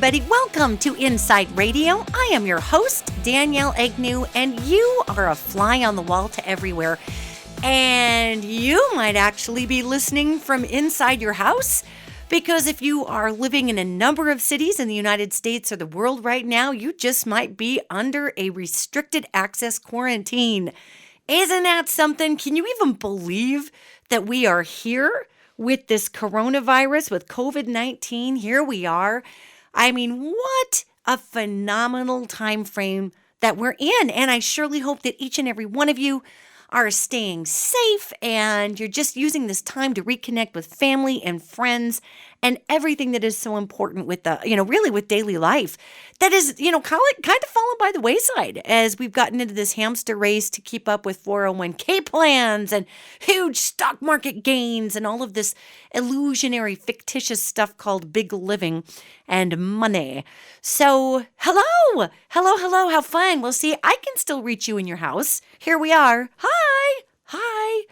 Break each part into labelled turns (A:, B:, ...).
A: everybody. Welcome to InPsightRadio. I am your host, Danielle Egnew, and you are a fly on the wall to everywhere. And you might actually be listening from inside your house, because if you are living in a number of cities in the United States or the world right now, you just might be under a restricted access quarantine. Isn't that something? Can you even believe that we are here with this coronavirus, with COVID-19? Here we are. I mean, what a phenomenal time frame that we're in. And I surely hope that each and every one of you are staying safe and you're just using this time to reconnect with family and friends and everything that is so important with really with daily life that is, kind of fallen by the wayside as we've gotten into this hamster race to keep up with 401k plans and huge stock market gains and all of this illusionary, fictitious stuff called big living and money. So, hello, how fun. Well, see, I can still reach you in your house. Here we are. Hi.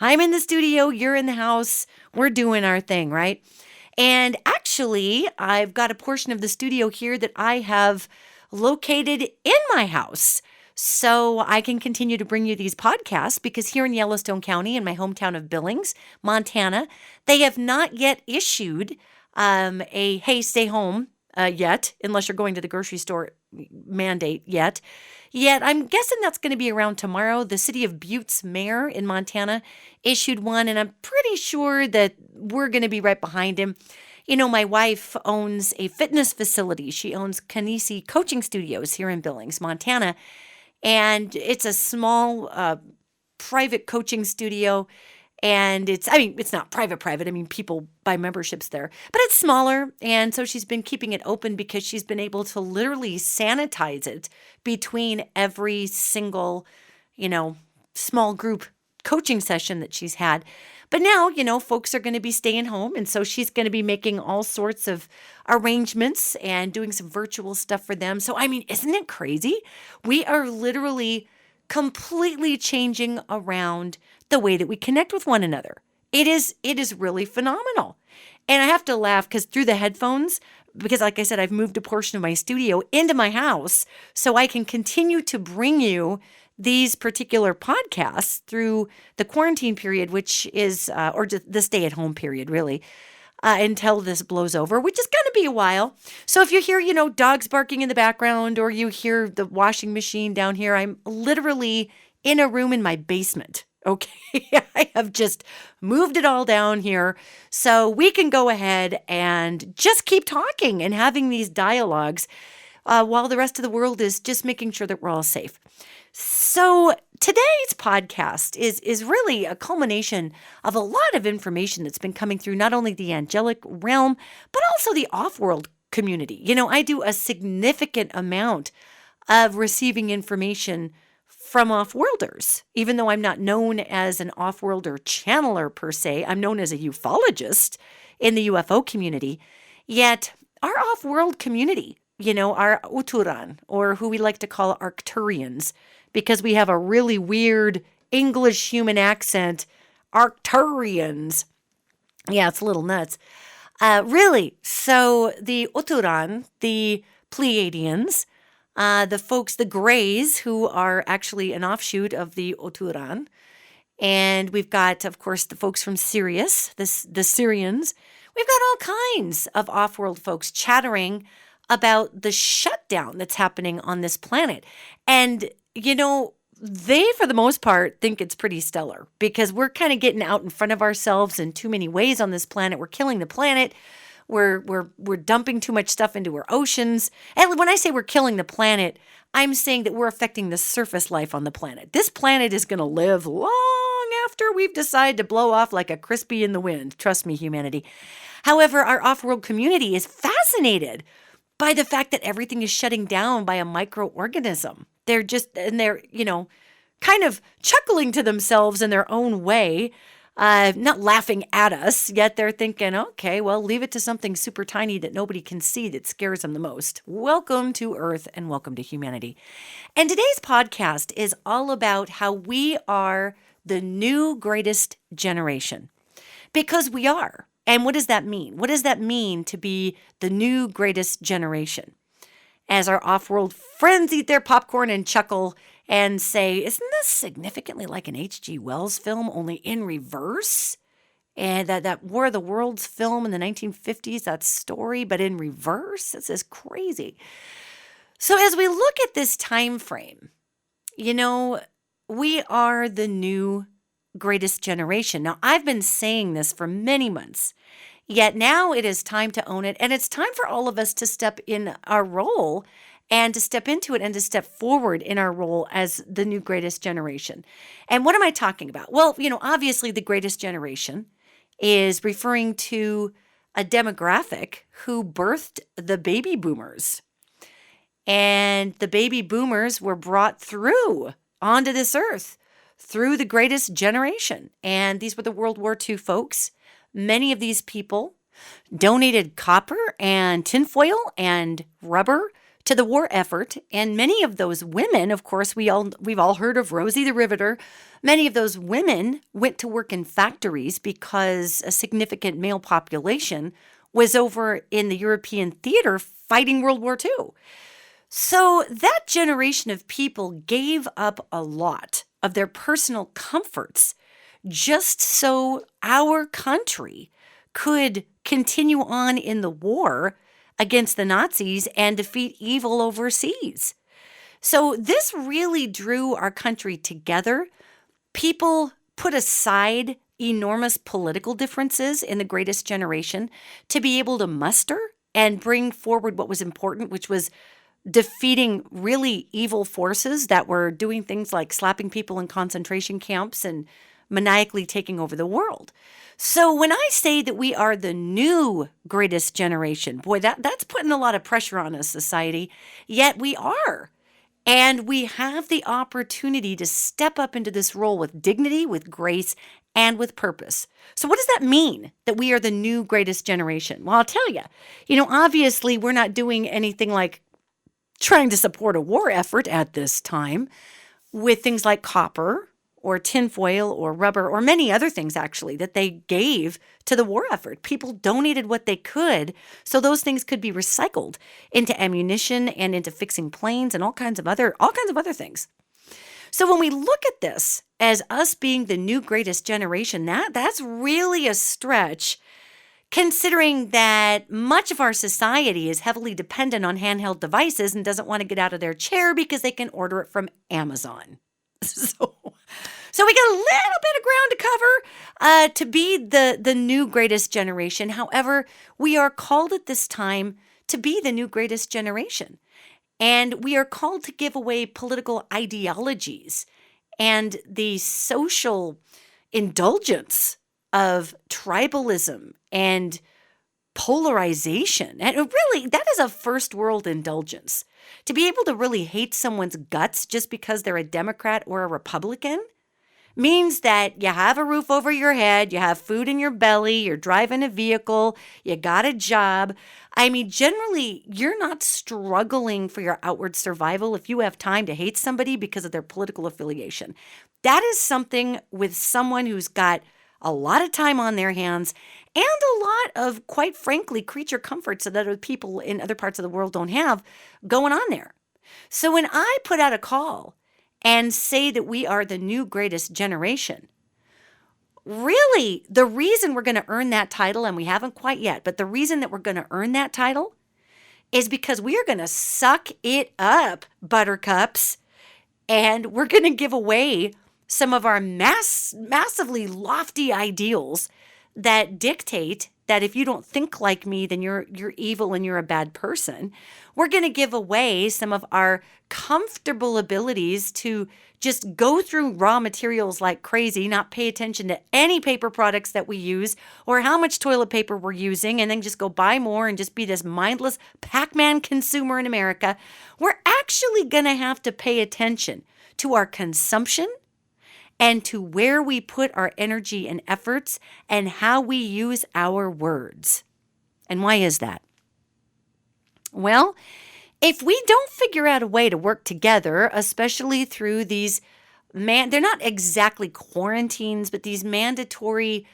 A: I'm in the studio. You're in the house. We're doing our thing, right? And actually, I've got a portion of the studio here that I have located in my house. So I can continue to bring you these podcasts because here in Yellowstone County, in my hometown of Billings, Montana, they have not yet issued a hey, stay home yet, unless you're going to the grocery store mandate yet. Yet I'm guessing that's going to be around tomorrow. The city of Butte's mayor in Montana issued one, and I'm pretty sure that we're going to be right behind him. You know, my wife owns a fitness facility. She owns Kanisi Coaching Studios here in Billings, Montana. And it's a small private coaching studio. And it's not private. I mean, people buy memberships there, but it's smaller. And so she's been keeping it open because she's been able to literally sanitize it between every single, small group coaching session that she's had. But now, folks are going to be staying home. And so she's going to be making all sorts of arrangements and doing some virtual stuff for them. So, isn't it crazy? We are literally completely changing around the way that we connect with one another. It is really phenomenal. And I have to laugh because through the headphones, because like I said, I've moved a portion of my studio into my house so I can continue to bring you these particular podcasts through the quarantine period, which is, or the stay-at-home period, really, until this blows over, which is going to be a while. So if you hear, dogs barking in the background or you hear the washing machine down here, I'm literally in a room in my basement. Okay, I have just moved it all down here so we can go ahead and just keep talking and having these dialogues while the rest of the world is just making sure that we're all safe. So today's podcast is really a culmination of a lot of information that's been coming through not only the angelic realm, but also the off-world community. I do a significant amount of receiving information from off-worlders. Even though I'm not known as an off-worlder channeler per se, I'm known as a ufologist in the UFO community. Yet our off-world community, our Uturan, or who we like to call Arcturians, because we have a really weird English human accent, Arcturians. Yeah, it's a little nuts. Really. So the Uturan, the Pleiadians, the folks, the Greys, who are actually an offshoot of the Uturan. And we've got, of course, the folks from Sirius, the Syrians. We've got all kinds of off-world folks chattering about the shutdown that's happening on this planet. And, they, for the most part, think it's pretty stellar because we're kind of getting out in front of ourselves in too many ways on this planet. We're killing the planet. We're dumping too much stuff into our oceans. And when I say we're killing the planet, I'm saying that we're affecting the surface life on the planet. This planet is going to live long after we've decided to blow off like a crispy in the wind. Trust me, humanity. However, our off-world community is fascinated by the fact that everything is shutting down by a microorganism. They're kind of chuckling to themselves in their own way, not laughing at us, yet they're thinking, okay, well, leave it to something super tiny that nobody can see that scares them the most. Welcome to Earth and welcome to humanity. And today's podcast is all about how we are the new greatest generation. Because we are. And what does that mean? What does that mean to be the new greatest generation? As our off-world friends eat their popcorn and chuckle and say, isn't this significantly like an H.G. Wells film, only in reverse? And that War of the Worlds film in the 1950s, that story, but in reverse? This is crazy. So as we look at this time frame, we are the new greatest generation. Now, I've been saying this for many months, yet now it is time to own it. And it's time for all of us to step in our role and to step into it and to step forward in our role as the new greatest generation. And what am I talking about? Well, obviously the greatest generation is referring to a demographic who birthed the baby boomers. And the baby boomers were brought through onto this earth through the greatest generation. And these were the World War II folks. Many of these people donated copper and tinfoil and rubber to the war effort. And many of those women, of course, we've all heard of Rosie the Riveter. Many of those women went to work in factories because a significant male population was over in the European theater fighting World War II. So that generation of people gave up a lot of their personal comforts just so our country could continue on in the war against the Nazis and defeat evil overseas. So this really drew our country together. People put aside enormous political differences in the greatest generation to be able to muster and bring forward what was important, which was defeating really evil forces that were doing things like slapping people in concentration camps and maniacally taking over the world. So when I say that we are the new greatest generation, boy, that's putting a lot of pressure on us, society. Yet we are. And we have the opportunity to step up into this role with dignity, with grace, and with purpose. So what does that mean, that we are the new greatest generation? Well, I'll tell you, obviously we're not doing anything like trying to support a war effort at this time with things like copper or tinfoil or rubber or many other things actually that they gave to the war effort. People donated what they could so those things could be recycled into ammunition and into fixing planes and all kinds of other things. So when we look at this as us being the new greatest generation, that's really a stretch, considering that much of our society is heavily dependent on handheld devices and doesn't want to get out of their chair because they can order it from Amazon. So we got a little bit of ground to cover to be the new greatest generation. However, we are called at this time to be the new greatest generation. And we are called to give away political ideologies and the social indulgence of tribalism and polarization. And really, that is a first world indulgence. To be able to really hate someone's guts just because they're a Democrat or a Republican means that you have a roof over your head, you have food in your belly, you're driving a vehicle, you got a job. I mean, generally, you're not struggling for your outward survival if you have time to hate somebody because of their political affiliation. That is something with someone who's got a lot of time on their hands and a lot of, quite frankly, creature comforts that other people in other parts of the world don't have going on there. So when I put out a call and say that we are the new greatest generation, really, the reason we're going to earn that title, and we haven't quite yet, but the reason that we're going to earn that title is because we are going to suck it up, buttercups, and we're going to give away some of our massively lofty ideals that dictate that if you don't think like me, then you're evil and you're a bad person. We're going to give away some of our comfortable abilities to just go through raw materials like crazy, not pay attention to any paper products that we use or how much toilet paper we're using, and then just go buy more and just be this mindless Pac-Man consumer in America. We're actually going to have to pay attention to our consumption and to where we put our energy and efforts and how we use our words. And why is that? Well, if we don't figure out a way to work together, especially through these, they're not exactly quarantines, but these mandatory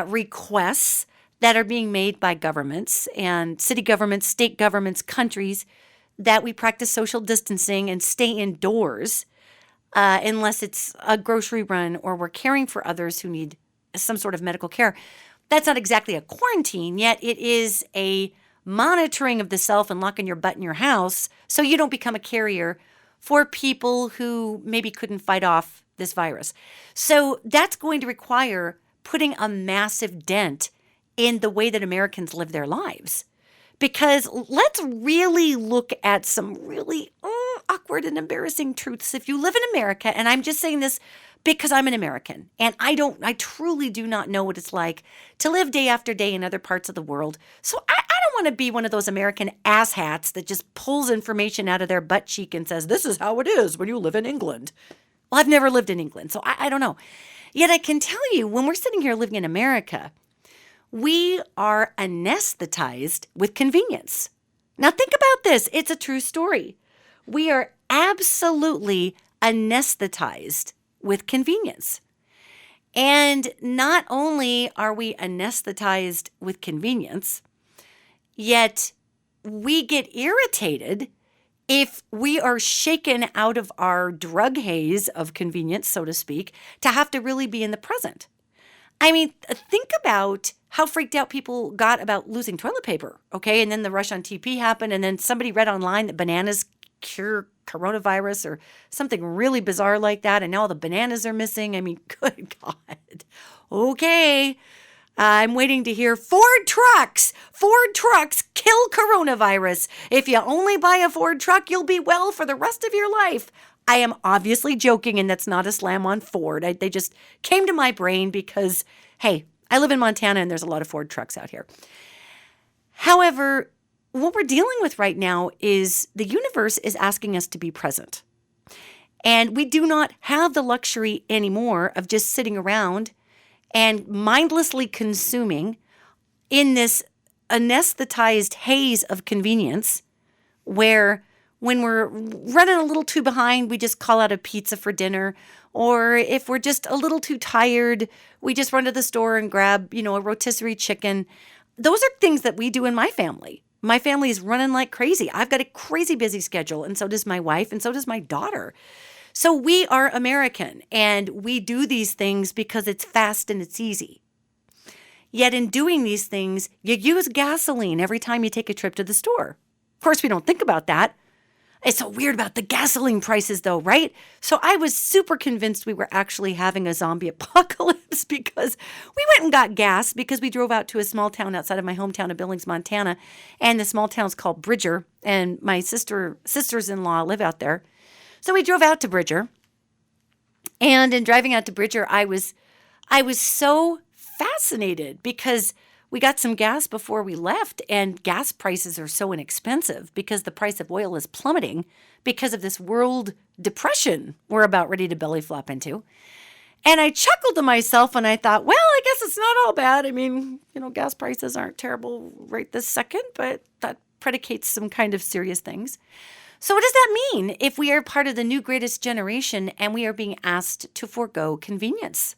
A: requests that are being made by governments and city governments, state governments, countries, that we practice social distancing and stay indoors unless it's a grocery run or we're caring for others who need some sort of medical care. That's not exactly a quarantine, yet it is a monitoring of the self and locking your butt in your house so you don't become a carrier for people who maybe couldn't fight off this virus. So that's going to require putting a massive dent in the way that Americans live their lives. Because let's really look at some really awkward and embarrassing truths. If you live in America, and I'm just saying this because I'm an American, and I truly do not know what it's like to live day after day in other parts of the world. So I don't want to be one of those American asshats that just pulls information out of their butt cheek and says, this is how it is when you live in England. Well, I've never lived in England, so I don't know. Yet I can tell you, when we're sitting here living in America, we are anesthetized with convenience. Now think about this. It's a true story. We are absolutely anesthetized with convenience. And not only are we anesthetized with convenience, yet we get irritated if we are shaken out of our drug haze of convenience, so to speak, to have to really be in the present. I mean, think about how freaked out people got about losing toilet paper, okay? And then the rush on TP happened, and then somebody read online that bananas cure coronavirus or something really bizarre like that, and now all the bananas are missing. I mean, good God. Okay, I'm waiting to hear Ford trucks kill coronavirus. If you only buy a Ford truck, you'll be well for the rest of your life. I am obviously joking, and that's not a slam on Ford. They just came to my brain because, hey, I live in Montana, and there's a lot of Ford trucks out here. However, what we're dealing with right now is the universe is asking us to be present. And we do not have the luxury anymore of just sitting around and mindlessly consuming in this anesthetized haze of convenience where when we're running a little too behind, we just call out a pizza for dinner. Or if we're just a little too tired, we just run to the store and grab, a rotisserie chicken. Those are things that we do in my family. My family is running like crazy. I've got a crazy busy schedule, and so does my wife, and so does my daughter. So we are American, and we do these things because it's fast and it's easy. Yet in doing these things, you use gasoline every time you take a trip to the store. Of course, we don't think about that. It's so weird about the gasoline prices, though, right? So I was super convinced we were actually having a zombie apocalypse because we went and got gas because we drove out to a small town outside of my hometown of Billings, Montana. And the small town's called Bridger, and my sisters-in-law live out there. So we drove out to Bridger. And in driving out to Bridger, I was so fascinated because we got some gas before we left, and gas prices are so inexpensive because the price of oil is plummeting because of this world depression we're about ready to belly flop into. And I chuckled to myself and I thought, well, I guess it's not all bad. I mean, gas prices aren't terrible right this second, but that predicates some kind of serious things. So what does that mean if we are part of the new greatest generation and we are being asked to forego convenience?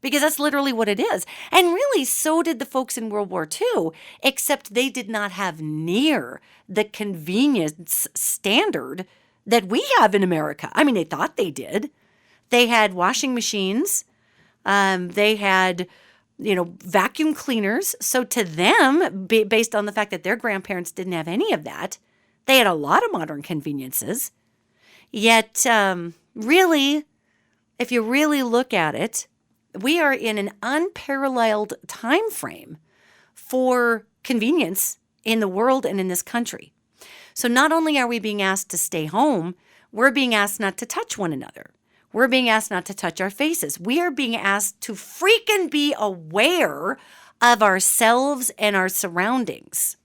A: Because that's literally what it is. And really, so did the folks in World War II, except they did not have near the convenience standard that we have in America. I mean, they thought they did. They had washing machines. They had, vacuum cleaners. So to them, based on the fact that their grandparents didn't have any of that, they had a lot of modern conveniences. Yet, really, if you really look at it, we are in an unparalleled time frame for convenience in the world and in this country. So not only are we being asked to stay home, we're being asked not to touch one another. We're being asked not to touch our faces. We are being asked to freaking be aware of ourselves and our surroundings.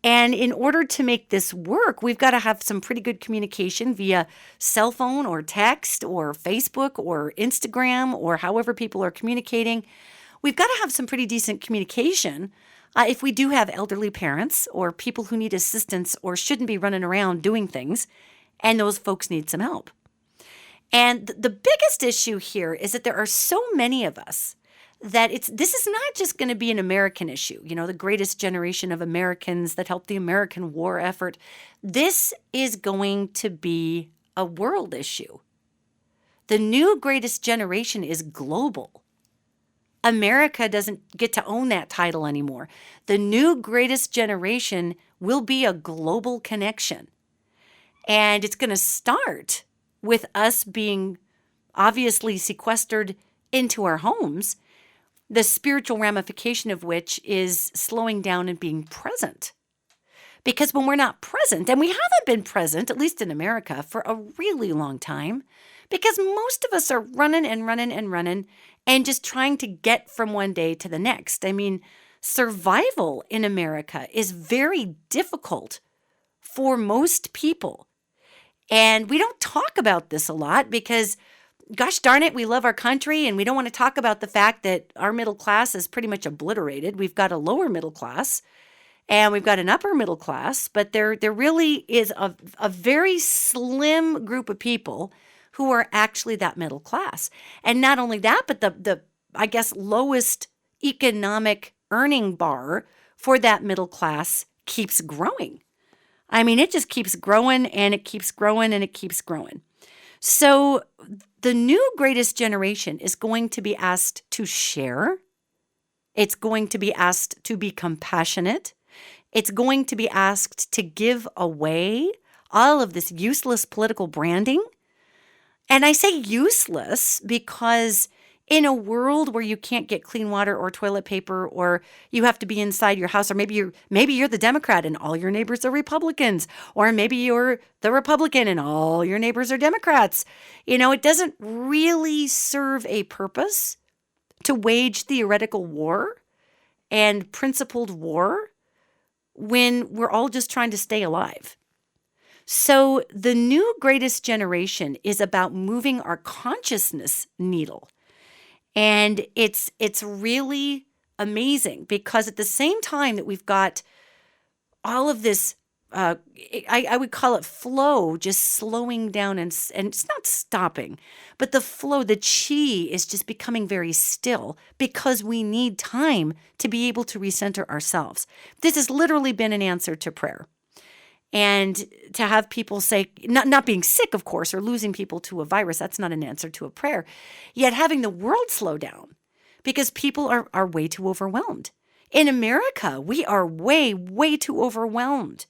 A: And in order to make this work, we've got to have some pretty good communication via cell phone or text or Facebook or Instagram or however people are communicating. We've got to have some pretty decent communication if we do have elderly parents or people who need assistance or shouldn't be running around doing things, and those folks need some help. And the biggest issue here is that there are so many of us that this is not just going to be an American issue, the greatest generation of Americans that helped the American war effort. This is going to be a world issue. The new greatest generation is global. America doesn't get to own that title anymore. The new greatest generation will be a global connection. And it's going to start with us being obviously sequestered into our homes, the spiritual ramification of which is slowing down and being present. Because when we're not present, and we haven't been present, at least in America, for a really long time, because most of us are running and just trying to get from one day to the next. I mean, survival in America is very difficult for most people. And we don't talk about this a lot because, gosh darn it, we love our country and we don't want to talk about the fact that our middle class is pretty much obliterated. We've got a lower middle class and we've got an upper middle class, but there really is a very slim group of people who are actually that middle class. And not only that, but the I guess, lowest economic earning bar for that middle class keeps growing. I mean, it just keeps growing and it keeps growing and it keeps growing. So the new greatest generation is going to be asked to share. It's going to be asked to be compassionate. It's going to be asked to give away all of this useless political branding. And I say useless because in a world where you can't get clean water or toilet paper, or you have to be inside your house, or maybe you're the Democrat and all your neighbors are Republicans, or maybe you're the Republican and all your neighbors are Democrats. It doesn't really serve a purpose to wage theoretical war and principled war when we're all just trying to stay alive. So the new greatest generation is about moving our consciousness needle. And it's really amazing because at the same time that we've got all of this, I would call it flow, just slowing down and it's not stopping, but the flow, the chi is just becoming very still because we need time to be able to recenter ourselves. This has literally been an answer to prayer. And to have people say, not being sick, of course, or losing people to a virus, that's not an answer to a prayer. Yet having the world slow down because people are way too overwhelmed. In America, we are way, way too overwhelmed.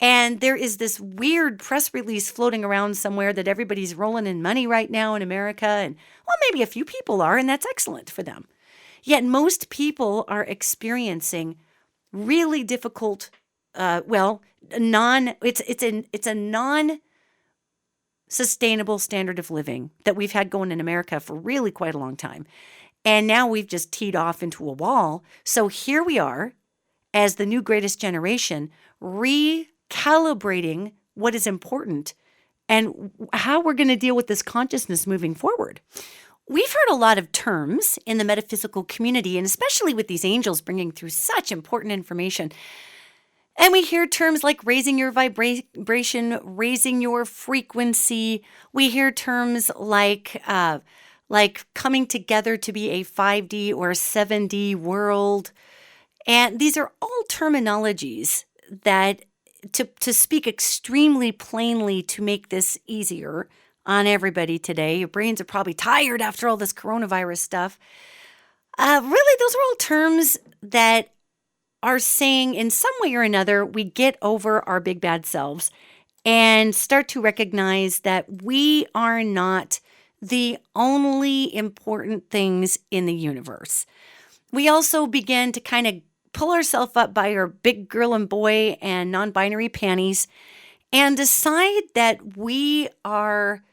A: And there is this weird press release floating around somewhere that everybody's rolling in money right now in America. And well, maybe a few people are, and that's excellent for them. Yet most people are experiencing really difficult it's a non-sustainable standard of living that we've had going in America for really quite a long time. And now we've just teed off into a wall. So here we are as the new greatest generation recalibrating what is important and how we're going to deal with this consciousness moving forward. We've heard a lot of terms in the metaphysical community, and especially with these angels bringing through such important information. And we hear terms like raising your vibration, raising your frequency. We hear terms like coming together to be a 5D or 7D world. And these are all terminologies that, to speak extremely plainly to make this easier on everybody today, your brains are probably tired after all this coronavirus stuff. Really, those are all terms that are saying in some way or another, we get over our big bad selves and start to recognize that we are not the only important things in the universe. We also begin to kind of pull ourselves up by our big girl and boy and non-binary panties and decide that we are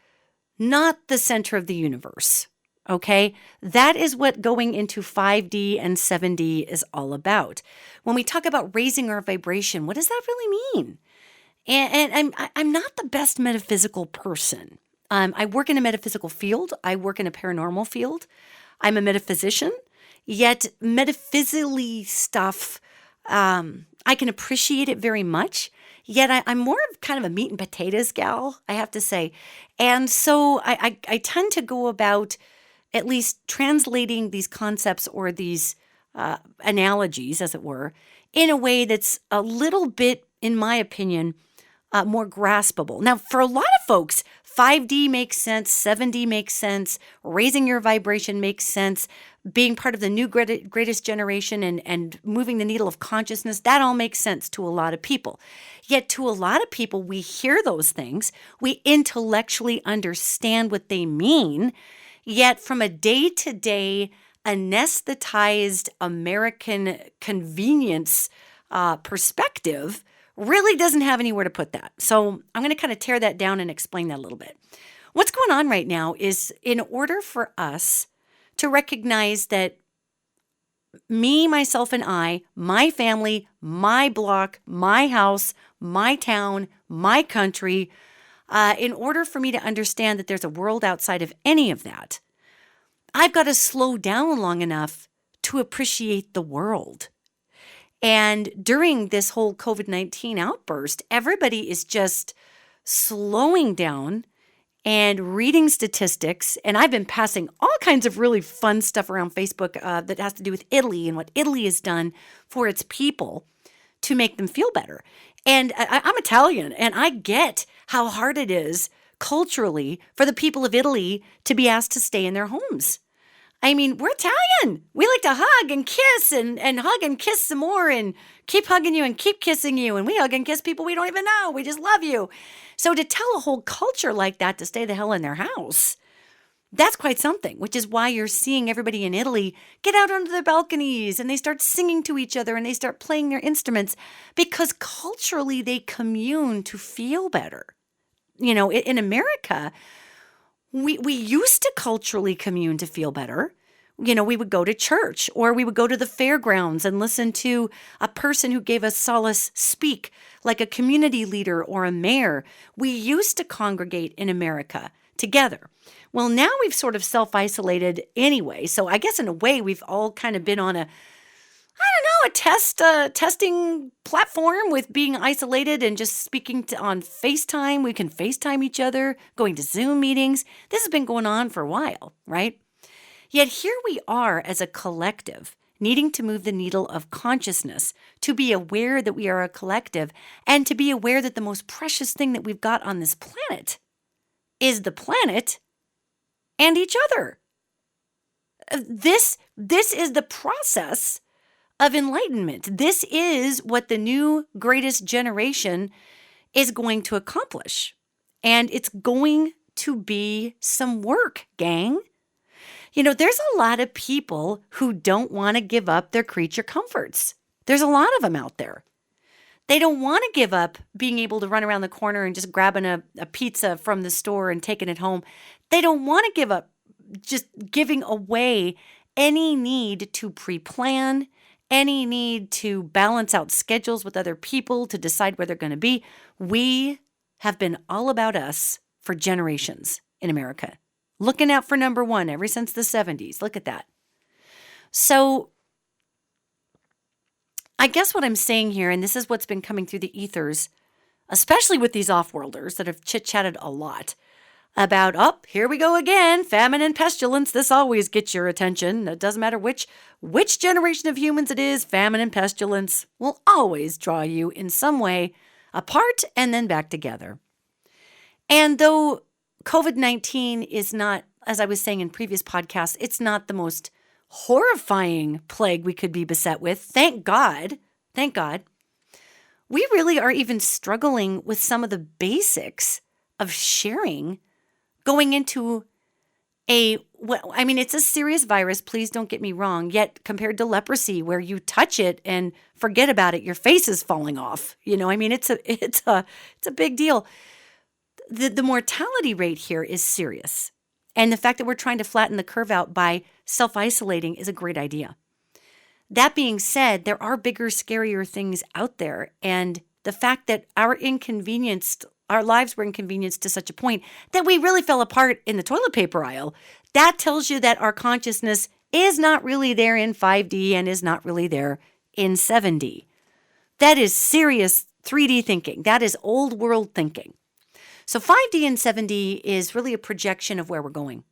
A: not the center of the universe. Okay, that is what going into 5D and 7D is all about. When we talk about raising our vibration, what does that really mean? And I'm not the best metaphysical person. I work in a metaphysical field. I work in a paranormal field. I'm a metaphysician. Yet metaphysically stuff, I can appreciate it very much. Yet I'm more of kind of a meat and potatoes gal, I have to say. And so I tend to go about at least translating these concepts or these analogies, as it were, in a way that's a little bit, in my opinion, more graspable. Now, for a lot of folks, 5D makes sense, 7D makes sense, raising your vibration makes sense, being part of the new greatest generation and moving the needle of consciousness, that all makes sense to a lot of people. Yet to a lot of people, we hear those things, we intellectually understand what they mean, yet from a day-to-day anesthetized American convenience perspective, really doesn't have anywhere to put that. So I'm going to kind of tear that down and explain that a little bit. What's going on right now is, in order for us to recognize that me, myself, and I, my family, my block, my house, my town, my country, in order for me to understand that there's a world outside of any of that, I've got to slow down long enough to appreciate the world. And during this whole COVID-19 outburst, everybody is just slowing down and reading statistics. And I've been passing all kinds of really fun stuff around Facebook that has to do with Italy and what Italy has done for its people to make them feel better. And I'm Italian, and I get how hard it is culturally for the people of Italy to be asked to stay in their homes. I mean, we're Italian. We like to hug and kiss and hug and kiss some more and keep hugging you and keep kissing you. And we hug and kiss people we don't even know. We just love you. So to tell a whole culture like that to stay the hell in their house, that's quite something, which is why you're seeing everybody in Italy get out onto their balconies and they start singing to each other and they start playing their instruments because culturally they commune to feel better. You know, in America, we used to culturally commune to feel better. You know, we would go to church or we would go to the fairgrounds and listen to a person who gave us solace speak, like a community leader or a mayor. We used to congregate in America together. Well, now we've sort of self-isolated anyway. So I guess in a way we've all kind of been on a testing platform with being isolated and just speaking on FaceTime. We can FaceTime each other, going to Zoom meetings. This has been going on for a while, right? Yet here we are as a collective, needing to move the needle of consciousness, to be aware that we are a collective, and to be aware that the most precious thing that we've got on this planet is the planet and each other. This is the process of enlightenment. This is what the new greatest generation is going to accomplish. And it's going to be some work, gang. You know, there's a lot of people who don't want to give up their creature comforts. There's a lot of them out there. They don't want to give up being able to run around the corner and just grabbing a pizza from the store and taking it home. They don't want to give up just giving away any need to pre-plan, any need to balance out schedules with other people to decide where they're going to be. We have been all about us for generations in America. Looking out for number one ever since the 70s. Look at that. So I guess what I'm saying here, and this is what's been coming through the ethers, especially with these off-worlders that have chit-chatted a lot about, here we go again, famine and pestilence. This always gets your attention. It doesn't matter which generation of humans it is, famine and pestilence will always draw you in some way apart and then back together. And though COVID-19 is not, as I was saying in previous podcasts, it's not the most horrifying plague we could be beset with. Thank God. We really are even struggling with some of the basics of sharing going into it's a serious virus. Please don't get me wrong. Yet compared to leprosy, where you touch it and forget about it, your face is falling off. It's a big deal. The mortality rate here is serious. And the fact that we're trying to flatten the curve out by self-isolating is a great idea. That being said, there are bigger, scarier things out there. And the fact that our lives were inconvenienced to such a point that we really fell apart in the toilet paper aisle, that tells you that our consciousness is not really there in 5D and is not really there in 7D. That is serious 3D thinking. That is old world thinking. So 5D and 7D is really a projection of where we're going.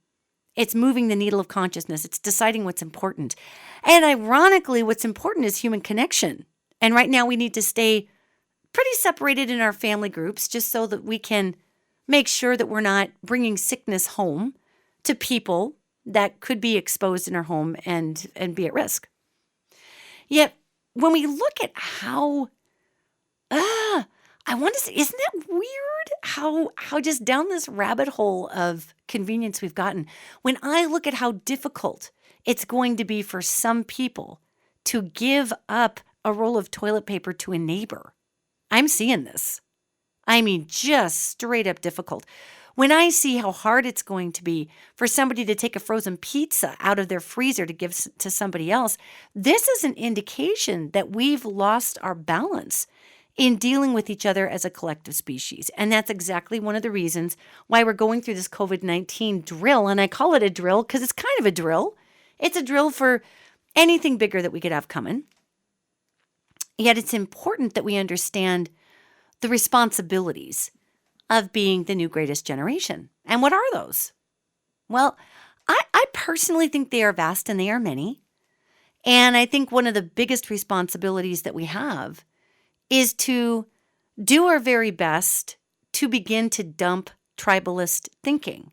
A: It's moving the needle of consciousness. It's deciding what's important. And ironically, what's important is human connection. And right now we need to stay pretty separated in our family groups just so that we can make sure that we're not bringing sickness home to people that could be exposed in our home and be at risk. Yet, when we look at how, I want to say, isn't that weird how just down this rabbit hole of convenience we've gotten? When I look at how difficult it's going to be for some people to give up a roll of toilet paper to a neighbor, I'm seeing this. I mean, just straight up difficult. When I see how hard it's going to be for somebody to take a frozen pizza out of their freezer to give to somebody else, this is an indication that we've lost our balance in dealing with each other as a collective species. And that's exactly one of the reasons why we're going through this COVID-19 drill. And I call it a drill because it's kind of a drill. It's a drill for anything bigger that we could have coming. Yet it's important that we understand the responsibilities of being the new greatest generation. And what are those? Well, I personally think they are vast and they are many. And I think one of the biggest responsibilities that we have is to do our very best to begin to dump tribalist thinking.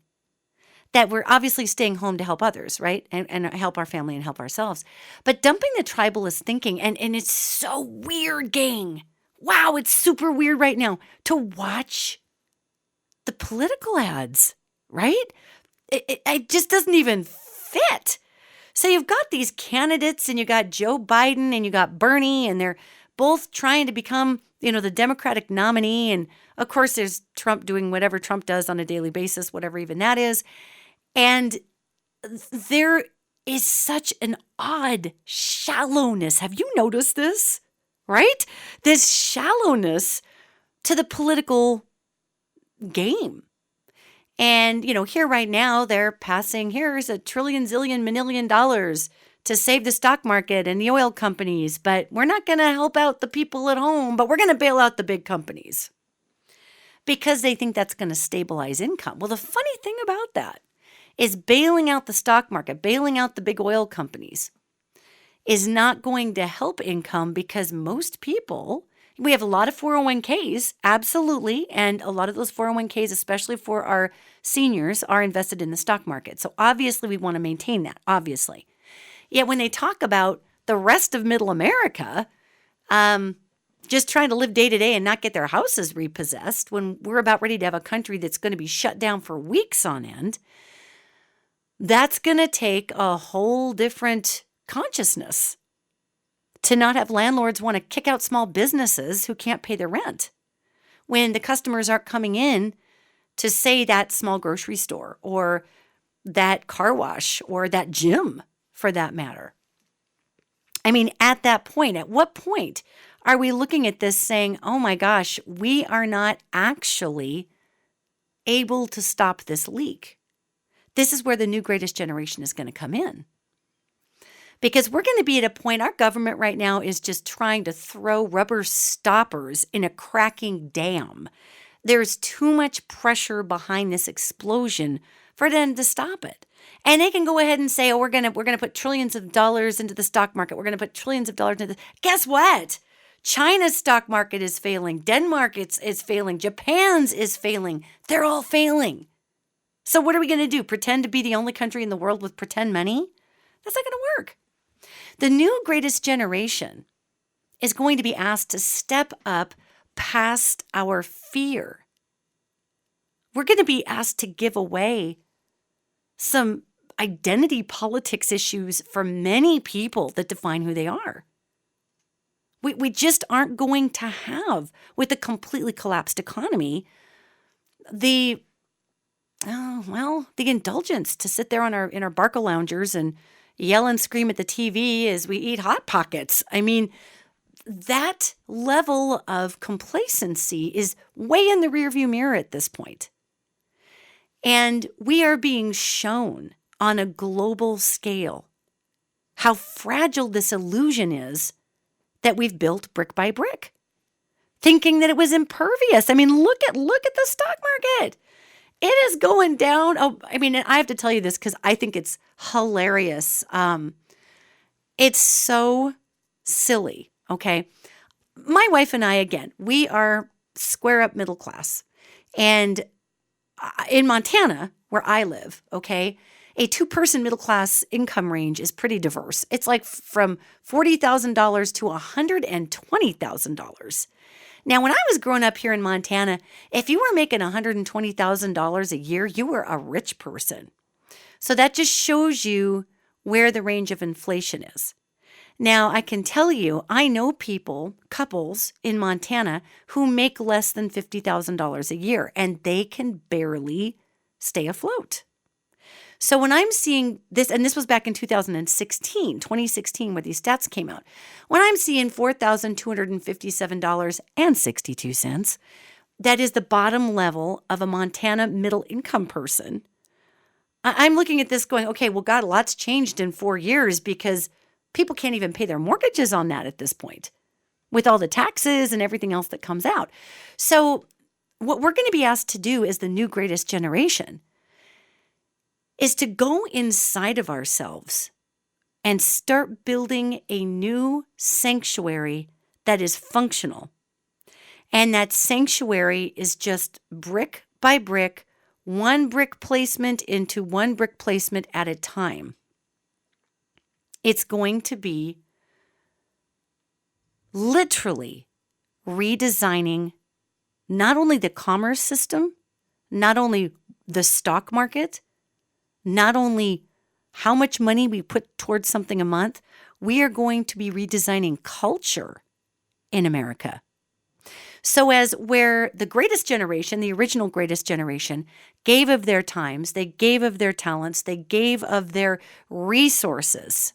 A: That we're obviously staying home to help others, right? And help our family and help ourselves. But dumping the tribalist thinking, and it's so weird, gang. Wow, it's super weird right now to watch the political ads, right? It just doesn't even fit. So you've got these candidates and you got Joe Biden and you got Bernie, and they're both trying to become, the Democratic nominee. And of course, there's Trump doing whatever Trump does on a daily basis, whatever even that is. And there is such an odd shallowness. Have you noticed this? Right? This shallowness to the political game. And, here right now, they're passing, here's $1 trillion, zillion, manillion dollars to save the stock market and the oil companies, but we're not going to help out the people at home, but we're going to bail out the big companies because they think that's going to stabilize income. Well, the funny thing about that is bailing out the stock market, bailing out the big oil companies is not going to help income because most people, we have a lot of 401ks, absolutely, and a lot of those 401ks, especially for our seniors, are invested in the stock market. So obviously we want to maintain that, obviously. Yet when they talk about the rest of middle America just trying to live day to day and not get their houses repossessed when we're about ready to have a country that's going to be shut down for weeks on end, that's going to take a whole different consciousness to not have landlords want to kick out small businesses who can't pay their rent when the customers aren't coming in to, say, that small grocery store or that car wash or that gym, for that matter. I mean, at what point are we looking at this saying, oh my gosh, we are not actually able to stop this leak? This is where the new greatest generation is going to come in. Because we're going to be at a point, our government right now is just trying to throw rubber stoppers in a cracking dam. There's too much pressure behind this explosion for them to stop it. And they can go ahead and say, oh, we're going to put trillions of dollars into the stock market. We're going to put trillions of dollars into the... Guess what? China's stock market is failing. Denmark's is failing. Japan's is failing. They're all failing. So what are we going to do? Pretend to be the only country in the world with pretend money? That's not going to work. The new greatest generation is going to be asked to step up past our fear. We're going to be asked to give away some identity politics issues for many people that define who they are. We just aren't going to have, with a completely collapsed economy, the indulgence to sit there in our Barca loungers and yell and scream at the TV as we eat Hot Pockets. I mean, that level of complacency is way in the rearview mirror at this point. And we are being shown on a global scale how fragile this illusion is that we've built brick by brick, thinking that it was impervious. I mean, look at the stock market. It is going down. Oh, I mean, and I have to tell you this because I think it's hilarious. It's so silly. Okay. My wife and I, again, we are square up middle class. And in Montana, where I live, okay, a two-person middle class income range is pretty diverse. It's like from $40,000 to $120,000. Now, when I was growing up here in Montana, if you were making $120,000 a year, you were a rich person. So that just shows you where the range of inflation is. Now, I can tell you, I know couples in Montana who make less than $50,000 a year, and they can barely stay afloat. So when I'm seeing this, and this was back in 2016, where these stats came out, when I'm seeing $4,257.62, that is the bottom level of a Montana middle income person, I'm looking at this going, okay, well, God, a lot's changed in 4 years because people can't even pay their mortgages on that at this point with all the taxes and everything else that comes out. So what we're going to be asked to do as the new greatest generation is to go inside of ourselves and start building a new sanctuary that is functional. And that sanctuary is just brick by brick, one brick placement into one brick placement at a time. It's going to be literally redesigning not only the commerce system, not only the stock market, not only how much money we put towards something a month, we are going to be redesigning culture in America. So as where the greatest generation, the original greatest generation, gave of their times, they gave of their talents, they gave of their resources,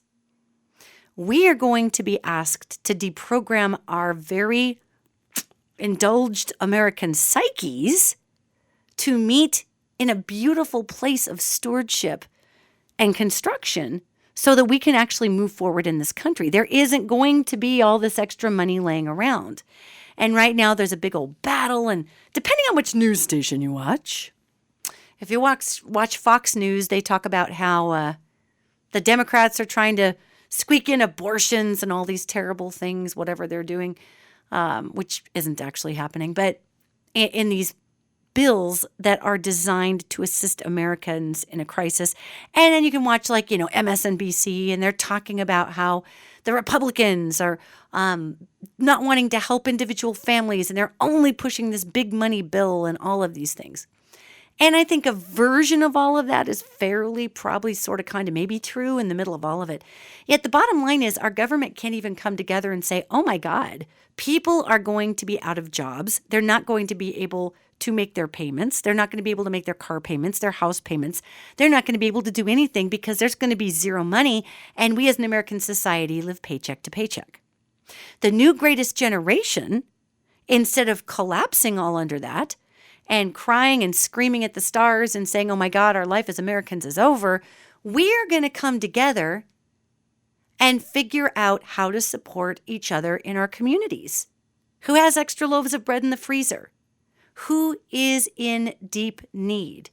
A: we are going to be asked to deprogram our very indulged American psyches to meet in a beautiful place of stewardship and construction so that we can actually move forward in this country. There isn't going to be all this extra money laying around. And right now there's a big old battle, and depending on which news station you watch, if you watch Fox News, they talk about how the Democrats are trying to squeak in abortions and all these terrible things, whatever they're doing, which isn't actually happening, but in these bills that are designed to assist Americans in a crisis. And then you can watch MSNBC, and they're talking about how the Republicans are not wanting to help individual families, and they're only pushing this big money bill and all of these things. And I think a version of all of that is fairly probably sort of kind of maybe true in the middle of all of it. Yet the bottom line is our government can't even come together and say, oh my God, people are going to be out of jobs. They're not going to be able to make their payments. They're not going to be able to make their car payments, their house payments. They're not going to be able to do anything because there's going to be zero money. And we as an American society live paycheck to paycheck. The new greatest generation, instead of collapsing all under that and crying and screaming at the stars and saying, oh my God, our life as Americans is over, we're going to come together and figure out how to support each other in our communities. Who has extra loaves of bread in the freezer? Who is in deep need?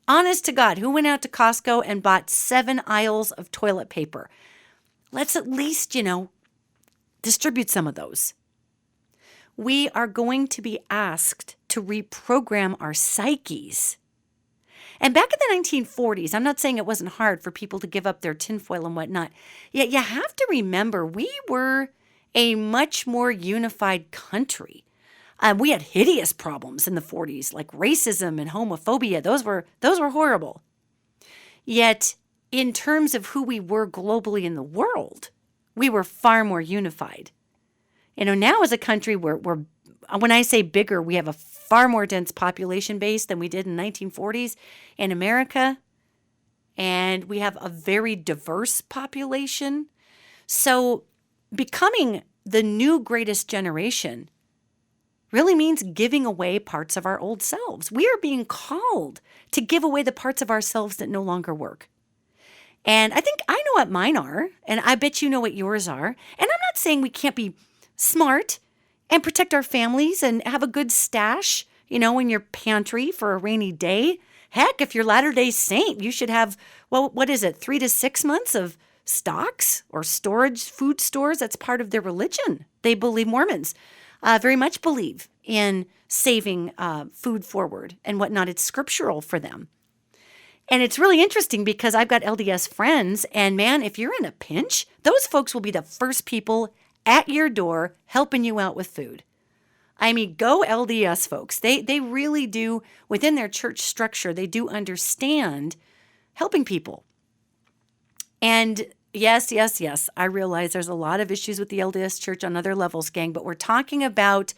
A: Honest to God, who went out to Costco and bought 7 aisles of toilet paper? Let's at least, distribute some of those. We are going to be asked to reprogram our psyches. And back in the 1940s, I'm not saying it wasn't hard for people to give up their tinfoil and whatnot. Yet you have to remember, we were a much more unified country. We had hideous problems in the 40s, like racism and homophobia. Those were horrible. Yet, in terms of who we were globally in the world, we were far more unified. Now as a country, we're when I say bigger, we have a far more dense population base than we did in the 1940s in America. And we have a very diverse population. So becoming the new greatest generation really means giving away parts of our old selves. We are being called to give away the parts of ourselves that no longer work. And I think I know what mine are, and I bet you know what yours are. And I'm not saying we can't be smart and protect our families and have a good stash in your pantry for a rainy day. Heck, if you're Latter-day Saint, you should have, well, what is it, 3 to 6 months of stocks or storage, food stores. That's part of their religion. They believe, Mormons very much believe in saving food forward and whatnot. It's scriptural for them. And it's really interesting because I've got LDS friends, and man, if you're in a pinch, those folks will be the first people at your door helping you out with food. I mean, go LDS folks. They really do, within their church structure, they do understand helping people. And yes, I realize there's a lot of issues with the LDS church on other levels, gang, but we're talking about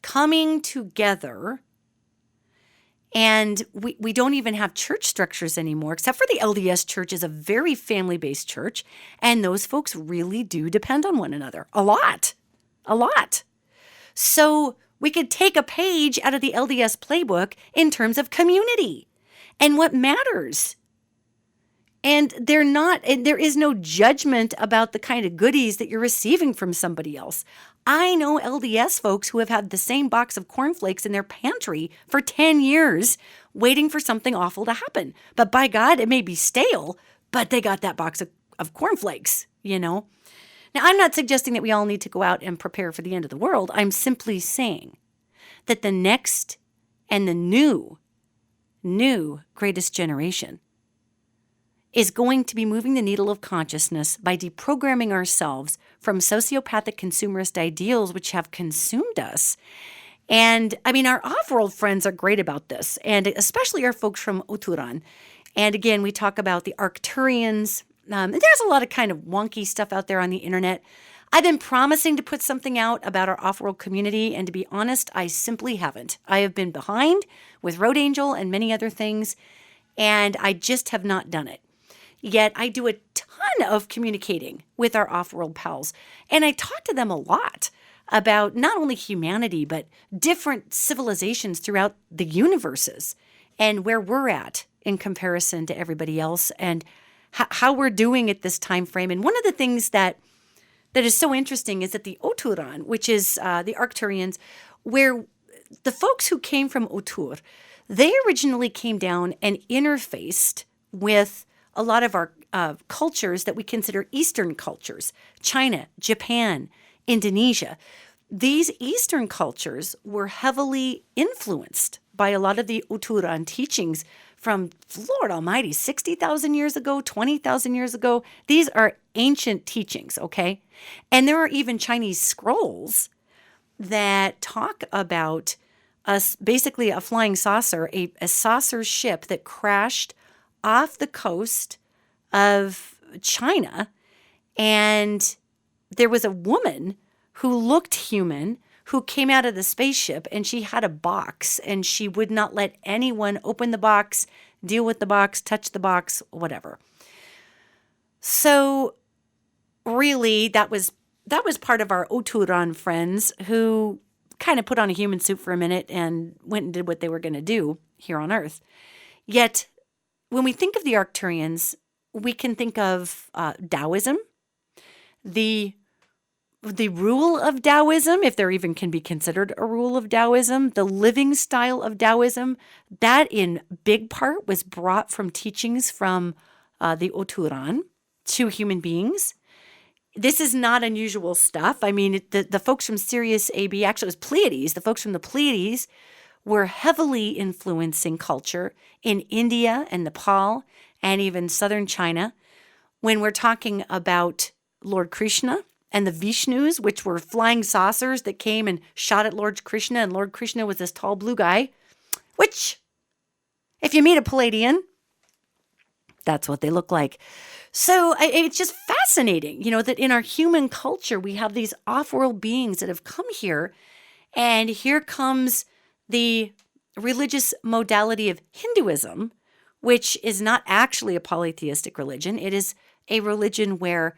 A: coming together. And we don't even have church structures anymore, except for the LDS church is a very family-based church. And those folks really do depend on one another a lot. So we could take a page out of the LDS playbook in terms of community and what matters. And there is no judgment about the kind of goodies that you're receiving from somebody else. I know LDS folks who have had the same box of cornflakes in their pantry for 10 years, waiting for something awful to happen. But by God, it may be stale, but they got that box of cornflakes, Now, I'm not suggesting that we all need to go out and prepare for the end of the world. I'm simply saying that the next and the new greatest generation is going to be moving the needle of consciousness by deprogramming ourselves from sociopathic consumerist ideals which have consumed us. And I mean, our off-world friends are great about this, and especially our folks from Oturan. And again, we talk about the Arcturians. There's a lot of kind of wonky stuff out there on the internet. I've been promising to put something out about our off-world community, and to be honest, I simply haven't. I have been behind with Road Angel and many other things, and I just have not done it. Yet I do a ton of communicating with our off-world pals, and I talk to them a lot about not only humanity, but different civilizations throughout the universes and where we're at in comparison to everybody else and how we're doing at this time frame. And one of the things that is so interesting is that the Oturan, which is the Arcturians, where the folks who came from Otur, they originally came down and interfaced with a lot of our cultures that we consider Eastern cultures, China, Japan, Indonesia. These Eastern cultures were heavily influenced by a lot of the Oturan teachings from, Lord Almighty, 60,000 years ago, 20,000 years ago. These are ancient teachings, okay? And there are even Chinese scrolls that talk about basically a flying saucer, a saucer ship that crashed off the coast of China, and there was a woman who looked human who came out of the spaceship, and she had a box, and she would not let anyone open the box, deal with the box, touch the box, whatever. So really, that was part of our Oturan friends who kind of put on a human suit for a minute and went and did what they were going to do here on Earth. Yet when we think of the Arcturians, we can think of Taoism, the rule of Taoism, if there even can be considered a rule of Taoism, the living style of Taoism, that in big part was brought from teachings from the Oturan to human beings. This is not unusual stuff. I mean, the folks from Sirius AB, actually it was Pleiades, the folks from the Pleiades were heavily influencing culture in India and Nepal and even southern China. When we're talking about Lord Krishna and the Vishnus, which were flying saucers that came and shot at Lord Krishna, and Lord Krishna was this tall blue guy, which, if you meet a Palladian, that's what they look like. So it's just fascinating, that in our human culture, we have these off-world beings that have come here, and here comes the religious modality of Hinduism, which is not actually a polytheistic religion. It is a religion where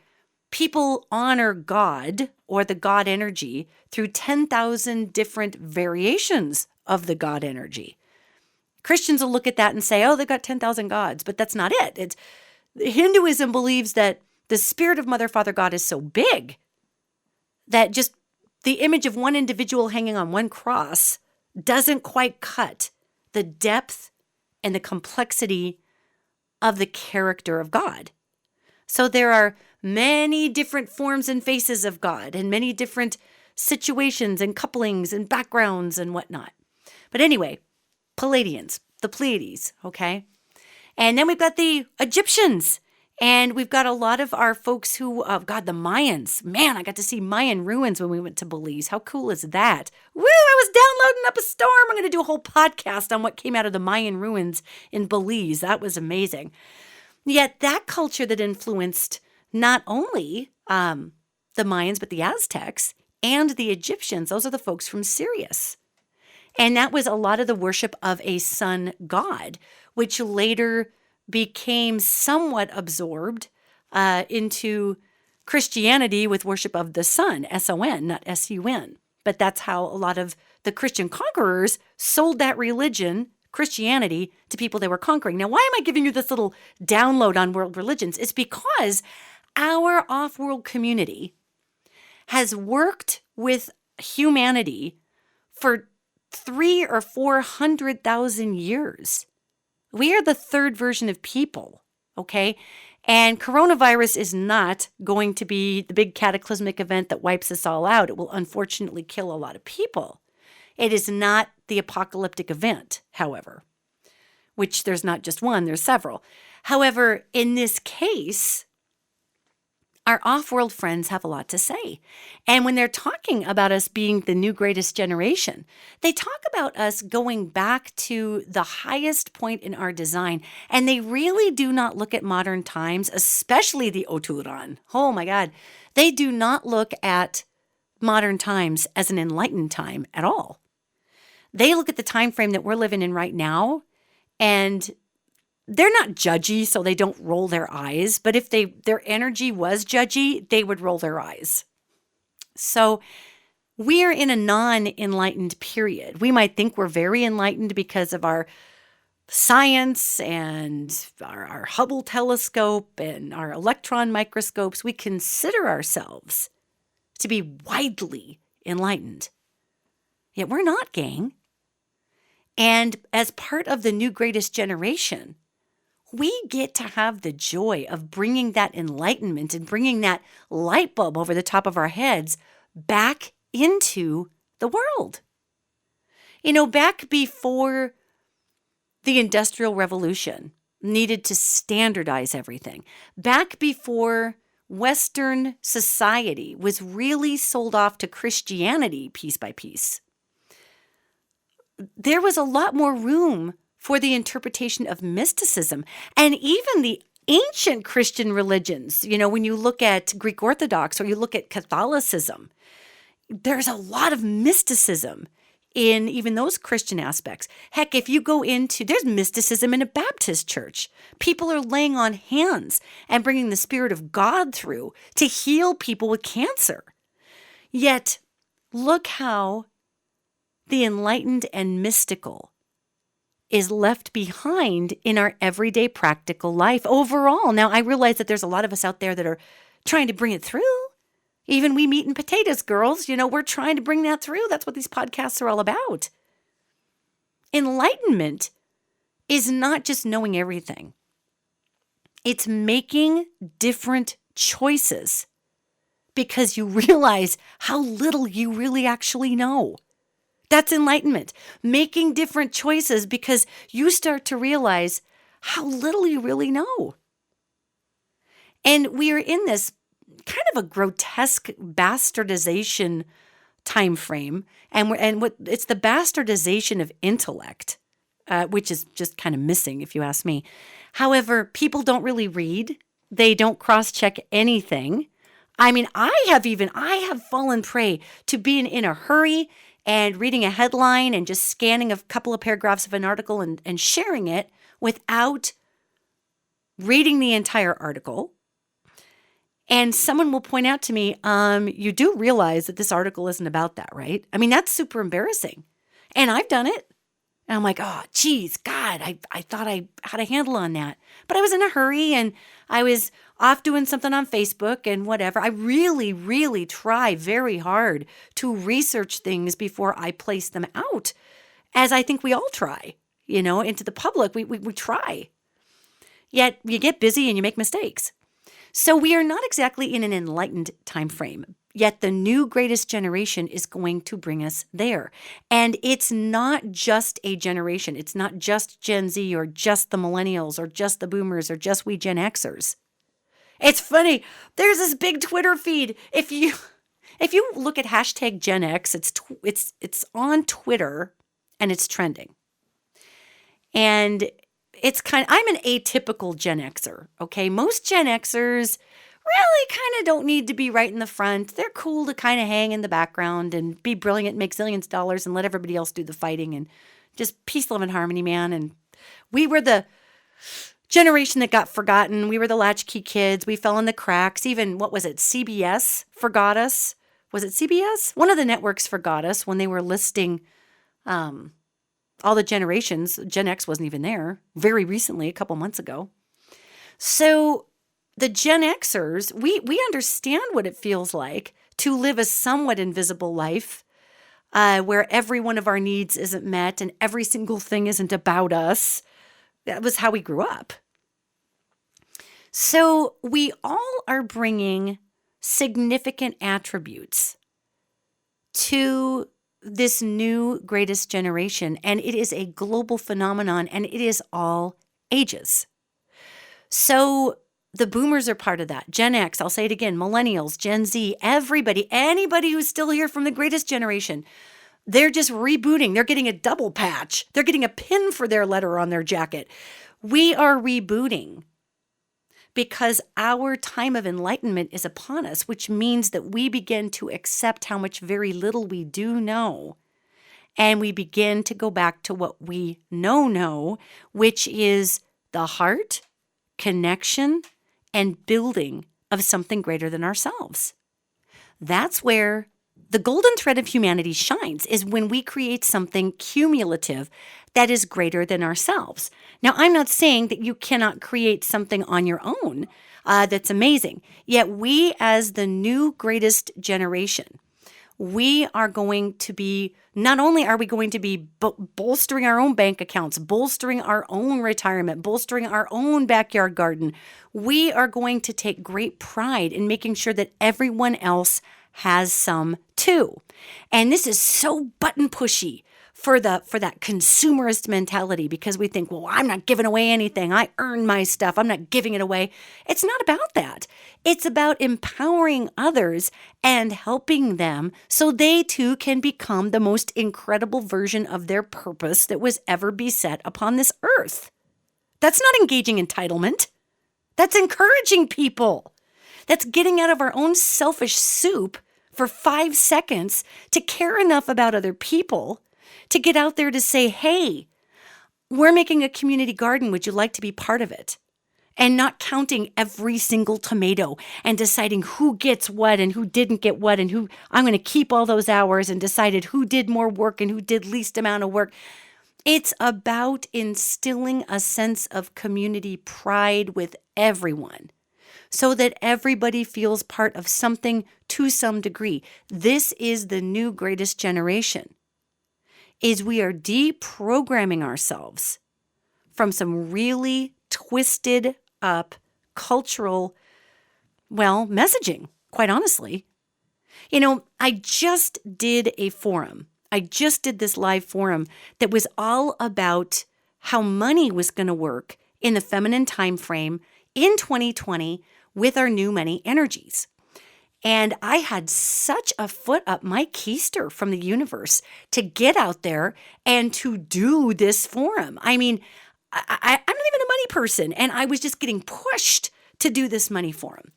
A: people honor God or the God energy through 10,000 different variations of the God energy. Christians will look at that and say, oh, they've got 10,000 gods, but that's not it. Hinduism believes that the spirit of Mother, Father, God is so big that just the image of one individual hanging on one cross doesn't quite cut the depth and the complexity of the character of God. So there are many different forms and faces of God and many different situations and couplings and backgrounds and whatnot. But anyway, Palladians, the Pleiades, okay? And then we've got the Egyptians. And we've got a lot of our folks who, God, the Mayans. Man, I got to see Mayan ruins when we went to Belize. How cool is that? Woo, I was downloading up a storm. I'm going to do a whole podcast on what came out of the Mayan ruins in Belize. That was amazing. Yet that culture that influenced not only the Mayans, but the Aztecs and the Egyptians, those are the folks from Sirius. And that was a lot of the worship of a sun god, which later became somewhat absorbed into Christianity with worship of the sun, S-O-N, not S-U-N. But that's how a lot of the Christian conquerors sold that religion, Christianity, to people they were conquering. Now, why am I giving you this little download on world religions? It's because our off-world community has worked with humanity for 300,000 or 400,000 years. We are the third version of people, okay? And coronavirus is not going to be the big cataclysmic event that wipes us all out. It will unfortunately kill a lot of people. It is not the apocalyptic event, however, which there's not just one, there's several. However, in this case, our off-world friends have a lot to say. And when they're talking about us being the new greatest generation, they talk about us going back to the highest point in our design. And they really do not look at modern times, especially the Oturan. Oh my God. They do not look at modern times as an enlightened time at all. They look at the time frame that we're living in right now, and they're not judgy, so they don't roll their eyes. But if their energy was judgy, they would roll their eyes. So we're in a non-enlightened period. We might think we're very enlightened because of our science and our Hubble telescope and our electron microscopes. We consider ourselves to be widely enlightened. Yet we're not, gang. And as part of the new greatest generation, we get to have the joy of bringing that enlightenment and bringing that light bulb over the top of our heads back into the world. You know, back before the Industrial Revolution needed to standardize everything, back before Western society was really sold off to Christianity piece by piece, there was a lot more room for the interpretation of mysticism. And even the ancient Christian religions, you know, when you look at Greek Orthodox or you look at Catholicism, there's a lot of mysticism in even those Christian aspects. Heck, if you go into, there's mysticism in a Baptist church. People are laying on hands and bringing the Spirit of God through to heal people with cancer. Yet, look how the enlightened and mystical is left behind in our everyday practical life overall. Now, I realize that there's a lot of us out there that are trying to bring it through. Even we meat and potatoes girls, you know, we're trying to bring that through. That's what these podcasts are all about. Enlightenment is not just knowing everything. It's making different choices because you realize how little you really actually know. That's enlightenment. Making different choices because you start to realize how little you really know. And we are in this kind of a grotesque bastardization time frame, and what it's the bastardization of intellect, which is just kind of missing, if you ask me. However, people don't really read; they don't cross-check anything. I mean, I have fallen prey to being in a hurry and reading a headline and just scanning a couple of paragraphs of an article and sharing it without reading the entire article. And someone will point out to me, you do realize that this article isn't about that, right? I mean, that's super embarrassing. And I've done it. And I'm like, oh, geez, God, I thought I had a handle on that. But I was in a hurry and I was off doing something on Facebook and whatever. I really, really try very hard to research things before I place them out. as I think we all try, into the public. We try. Yet you get busy and you make mistakes. So we are not exactly in an enlightened time frame. Yet the new greatest generation is going to bring us there. And it's not just a generation. It's not just Gen Z or just the millennials or just the boomers or just we Gen Xers. It's funny. There's this big Twitter feed. If you look at hashtag Gen X, it's on Twitter and it's trending. And I'm an atypical Gen Xer, okay? Most Gen Xers really kind of don't need to be right in the front. They're cool to kind of hang in the background and be brilliant, make zillions of dollars, and let everybody else do the fighting and just peace, love, and harmony, man. And we were the generation that got forgotten. We were the latchkey kids. We fell in the cracks. Even, CBS forgot us. Was it CBS? One of the networks forgot us when they were listing all the generations. Gen X wasn't even there very recently, a couple months ago. So the Gen Xers, we understand what it feels like to live a somewhat invisible life where every one of our needs isn't met and every single thing isn't about us. That was how we grew up. So we all are bringing significant attributes to this new greatest generation, and it is a global phenomenon, and it is all ages. So the boomers are part of that. Gen X, I'll say it again, millennials, Gen Z, anybody who's still here from the greatest generation, they're just rebooting. They're getting a double patch. They're getting a pin for their letter on their jacket. We are rebooting because our time of enlightenment is upon us, which means that we begin to accept how much very little we do know. And we begin to go back to what we know, which is the heart, connection, and building of something greater than ourselves. That's where the golden thread of humanity shines, is when we create something cumulative that is greater than ourselves. Now, I'm not saying that you cannot create something on your own that's amazing. Yet we, as the new greatest generation, we are going to be, not only are we going to be bolstering our own bank accounts, bolstering our own retirement, bolstering our own backyard garden, we are going to take great pride in making sure that everyone else has some too. And this is so button pushy for that consumerist mentality, because we think, well, I'm not giving away anything. I earn my stuff. I'm not giving it away. It's not about that. It's about empowering others and helping them so they too can become the most incredible version of their purpose that was ever beset upon this earth. That's not engaging entitlement. That's encouraging people. That's getting out of our own selfish soup for 5 seconds to care enough about other people to get out there to say, hey, we're making a community garden. Would you like to be part of it? And not counting every single tomato and deciding who gets what and who didn't get what and who I'm going to keep all those hours and decided who did more work and who did least amount of work. It's about instilling a sense of community pride with everyone so that everybody feels part of something to some degree. This is the new greatest generation, is we are deprogramming ourselves from some really twisted up cultural, messaging, quite honestly. I just did a forum. I just did this live forum that was all about how money was going to work in the feminine time frame in 2020 with our new money energies. And I had such a foot up my keister from the universe to get out there and to do this forum. I mean, I'm not even a money person, and I was just getting pushed to do this money forum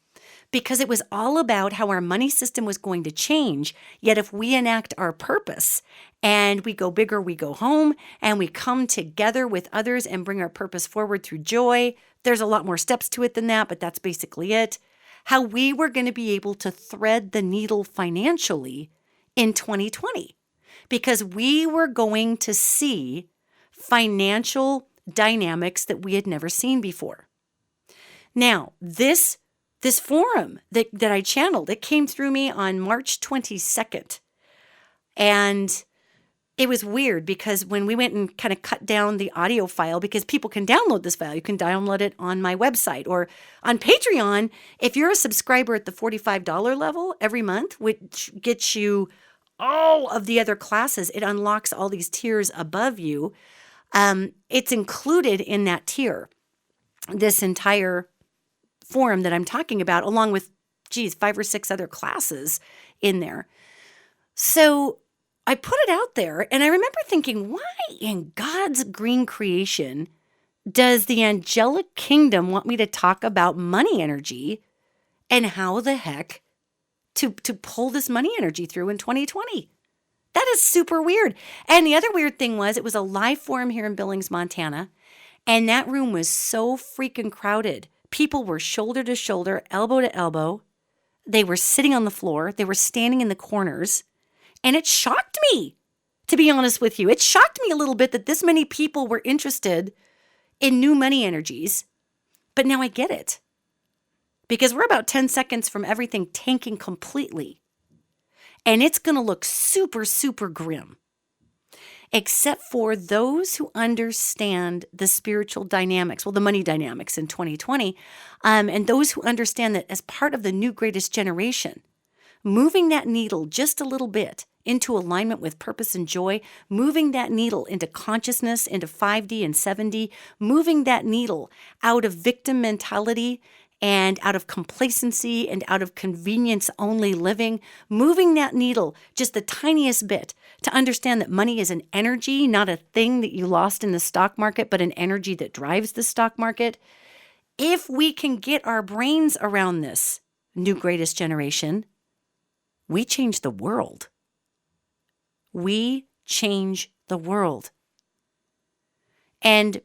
A: because it was all about how our money system was going to change. Yet if we enact our purpose and we go bigger, we go home, and we come together with others and bring our purpose forward through joy, there's a lot more steps to it than that, but that's basically it. How we were going to be able to thread the needle financially in 2020 because we were going to see financial dynamics that we had never seen before. Now, this forum that I channeled, it came through me on March 22nd. And it was weird because when we went and kind of cut down the audio file, because people can download this file, you can download it on my website or on Patreon. If you're a subscriber at the $45 level every month, which gets you all of the other classes, it unlocks all these tiers above you. It's included in that tier, this entire forum that I'm talking about, along with, 5 or 6 other classes in there. So I put it out there, and I remember thinking, why in God's green creation does the angelic kingdom want me to talk about money energy and how the heck to pull this money energy through in 2020? That is super weird. And the other weird thing was, it was a live forum here in Billings, Montana, and that room was so freaking crowded. People were shoulder to shoulder, elbow to elbow. They were sitting on the floor. They were standing in the corners. And it shocked me, to be honest with you. It shocked me a little bit that this many people were interested in new money energies. But now I get it. Because we're about 10 seconds from everything tanking completely. And it's going to look super, super grim. Except for those who understand the spiritual dynamics, well, the money dynamics in 2020, and those who understand that as part of the new greatest generation, moving that needle just a little bit into alignment with purpose and joy, moving that needle into consciousness, into 5D and 7D, moving that needle out of victim mentality and out of complacency and out of convenience-only living, moving that needle just the tiniest bit to understand that money is an energy, not a thing that you lost in the stock market, but an energy that drives the stock market. If we can get our brains around this new greatest generation, we change the world. We change the world. And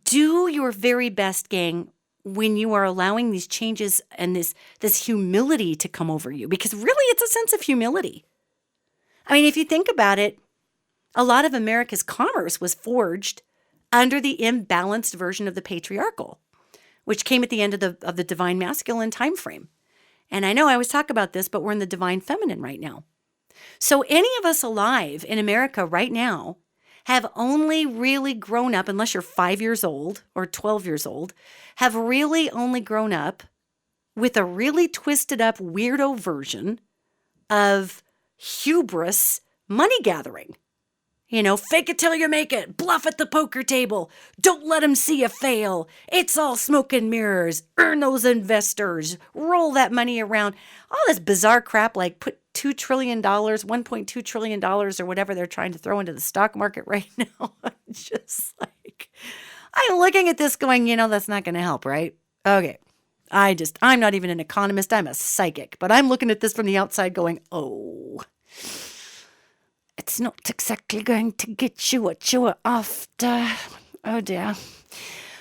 A: do your very best, gang, when you are allowing these changes and this humility to come over you, because really it's a sense of humility. I mean, if you think about it, a lot of America's commerce was forged under the imbalanced version of the patriarchal, which came at the end of the divine masculine time frame. And I know I always talk about this, but we're in the divine feminine right now. So any of us alive in America right now have only really grown up, unless you're 5 years old or 12 years old, have really only grown up with a really twisted up weirdo version of hubris money gathering. You know, fake it till you make it, bluff at the poker table, don't let them see you fail. It's all smoke and mirrors, earn those investors, roll that money around. All this bizarre crap like put $2 trillion, $1.2 trillion or whatever they're trying to throw into the stock market right now. Just like, I'm looking at this going, that's not going to help, right? Okay. I'm not even an economist. I'm a psychic, but I'm looking at this from the outside going, oh, it's not exactly going to get you what you were after. Oh dear.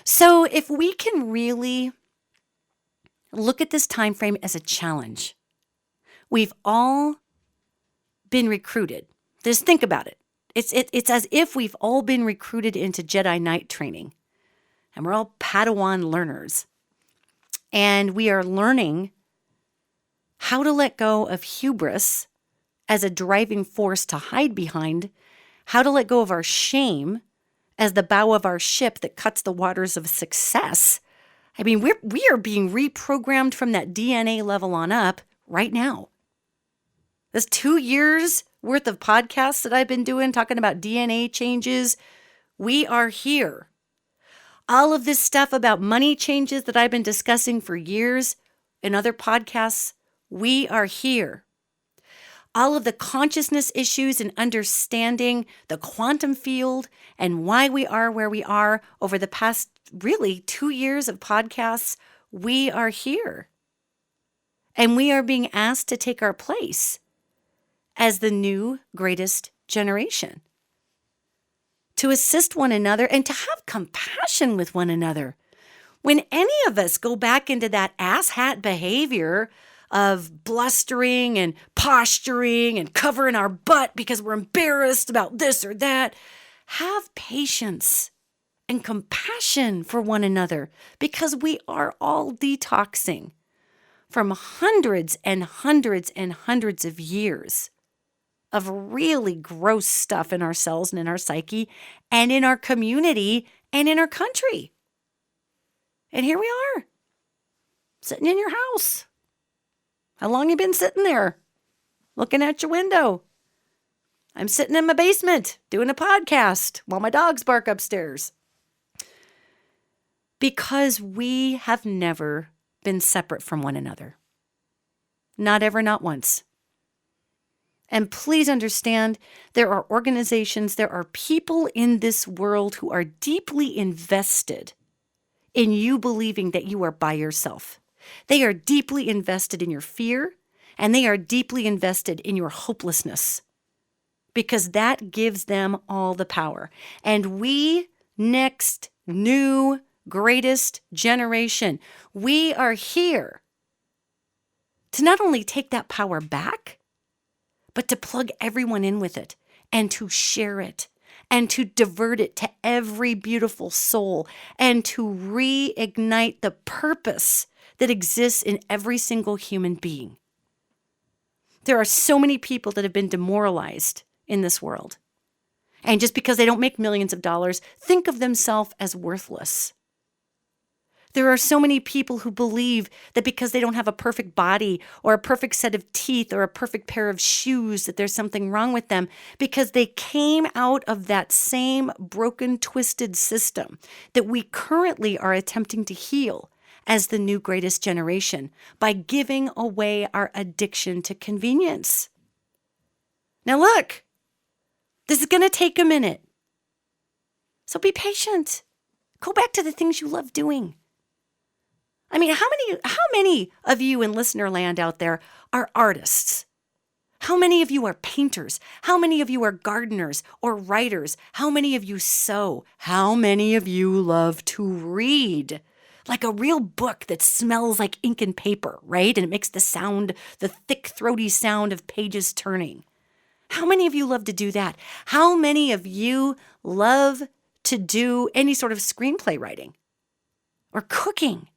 A: So if we can really look at this time frame as a challenge, we've all been recruited. Just think about it. It's as if we've all been recruited into Jedi Knight training, and we're all Padawan learners, and we are learning how to let go of hubris as a driving force to hide behind, how to let go of our shame as the bow of our ship that cuts the waters of success. I mean, we are being reprogrammed from that DNA level on up right now. This 2 years worth of podcasts that I've been doing, talking about DNA changes, we are here. All of this stuff about money changes that I've been discussing for years in other podcasts, we are here. All of the consciousness issues and understanding the quantum field and why we are where we are over the past really 2 years of podcasts, we are here. And we are being asked to take our place as the new greatest generation, to assist one another and to have compassion with one another. When any of us go back into that asshat behavior of blustering and posturing and covering our butt because we're embarrassed about this or that, have patience and compassion for one another, because we are all detoxing from hundreds and hundreds and hundreds of years of really gross stuff in our cells and in our psyche and in our community and in our country. And here we are, sitting in your house. How long you been sitting there, looking at your window? I'm sitting in my basement doing a podcast while my dogs bark upstairs. Because we have never been separate from one another. Not ever, not once. And please understand, there are organizations, there are people in this world who are deeply invested in you believing that you are by yourself. They are deeply invested in your fear, and they are deeply invested in your hopelessness, because that gives them all the power. And we, next, new, greatest generation, we are here to not only take that power back, but to plug everyone in with it and to share it and to divert it to every beautiful soul and to reignite the purpose that exists in every single human being. There are so many people that have been demoralized in this world. And just because they don't make millions of dollars, think of themselves as worthless. There are so many people who believe that because they don't have a perfect body or a perfect set of teeth or a perfect pair of shoes, that there's something wrong with them because they came out of that same broken, twisted system that we currently are attempting to heal as the new greatest generation by giving away our addiction to convenience. Now look, this is going to take a minute. So be patient. Go back to the things you love doing. I mean, how many of you in listener land out there are artists? How many of you are painters? How many of you are gardeners or writers? How many of you sew? How many of you love to read? Like a real book that smells like ink and paper, right? And it makes the sound, the thick, throaty sound of pages turning. How many of you love to do that? How many of you love to do any sort of screenplay writing or cooking?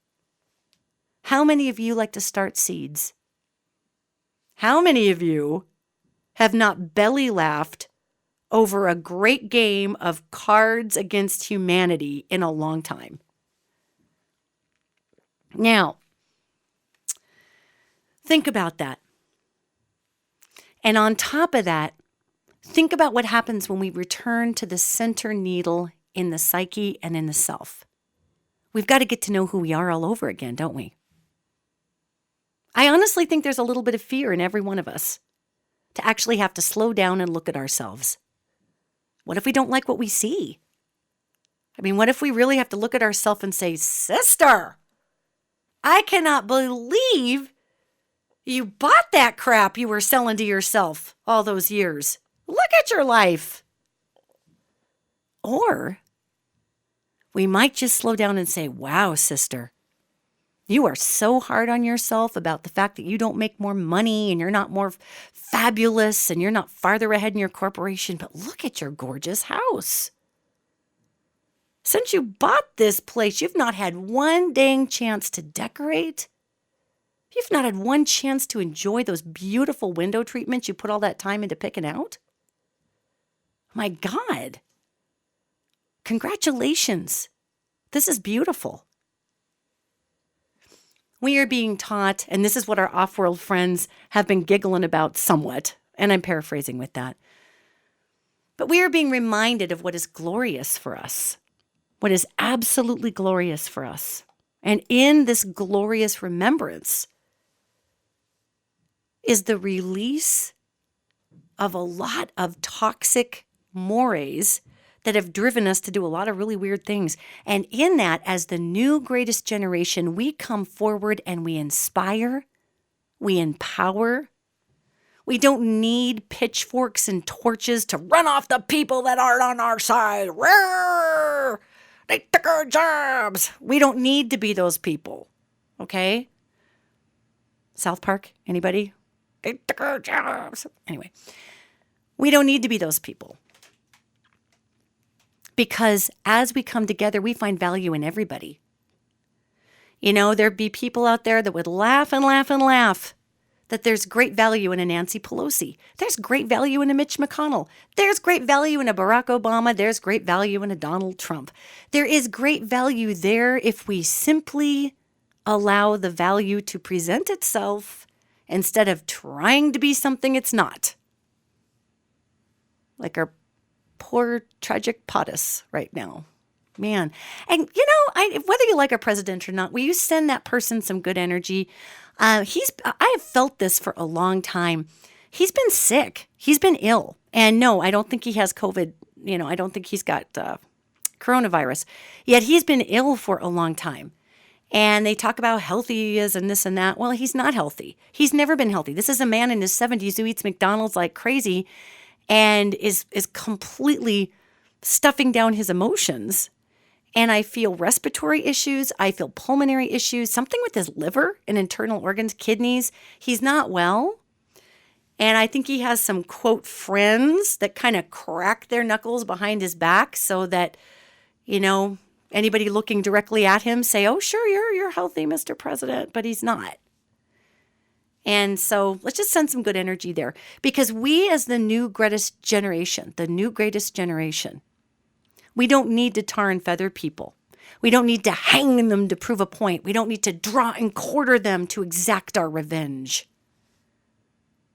A: How many of you like to start seeds? How many of you have not belly laughed over a great game of Cards Against Humanity in a long time? Now, think about that. And on top of that, think about what happens when we return to the center needle in the psyche and in the self. We've got to get to know who we are all over again, don't we? I honestly think there's a little bit of fear in every one of us to actually have to slow down and look at ourselves. What if we don't like what we see? I mean, what if we really have to look at ourselves and say, "Sister, I cannot believe you bought that crap you were selling to yourself all those years. Look at your life." Or we might just slow down and say, "Wow, sister, you are so hard on yourself about the fact that you don't make more money and you're not more fabulous and you're not farther ahead in your corporation, but look at your gorgeous house. Since you bought this place, you've not had one dang chance to decorate. You've not had one chance to enjoy those beautiful window treatments you put all that time into picking out. My God. Congratulations. This is beautiful." We are being taught, and this is what our off-world friends have been giggling about somewhat, and I'm paraphrasing with that. But we are being reminded of what is glorious for us, what is absolutely glorious for us. And in this glorious remembrance is the release of a lot of toxic mores that have driven us to do a lot of really weird things. And in that, as the new greatest generation, we come forward and we inspire, we empower. We don't need pitchforks and torches to run off the people that aren't on our side. Roar! They took our jobs. We don't need to be those people, okay? South Park, anybody? They took our jobs. Anyway, we don't need to be those people. Because as we come together, we find value in everybody. You know, there'd be people out there that would laugh and laugh and laugh that there's great value in a Nancy Pelosi. There's great value in a Mitch McConnell. There's great value in a Barack Obama. There's great value in a Donald Trump. There is great value there if we simply allow the value to present itself instead of trying to be something it's not. Like our poor, tragic POTUS right now. Man. And, whether you like our president or not, will you send that person some good energy? I have felt this for a long time. He's been sick. He's been ill. And no, I don't think he has COVID. I don't think he's got coronavirus. Yet he's been ill for a long time. And they talk about how healthy he is and this and that. Well, he's not healthy. He's never been healthy. This is a man in his 70s who eats McDonald's like crazy and is completely stuffing down his emotions. And I feel respiratory issues. I feel pulmonary issues, something with his liver and internal organs, kidneys. He's not well. And I think he has some, quote, friends that kind of crack their knuckles behind his back so that, anybody looking directly at him say, oh, sure, you're healthy, Mr. President, but he's not. And so let's just send some good energy there because we as the new greatest generation, we don't need to tar and feather people. We don't need to hang them to prove a point. We don't need to draw and quarter them to exact our revenge.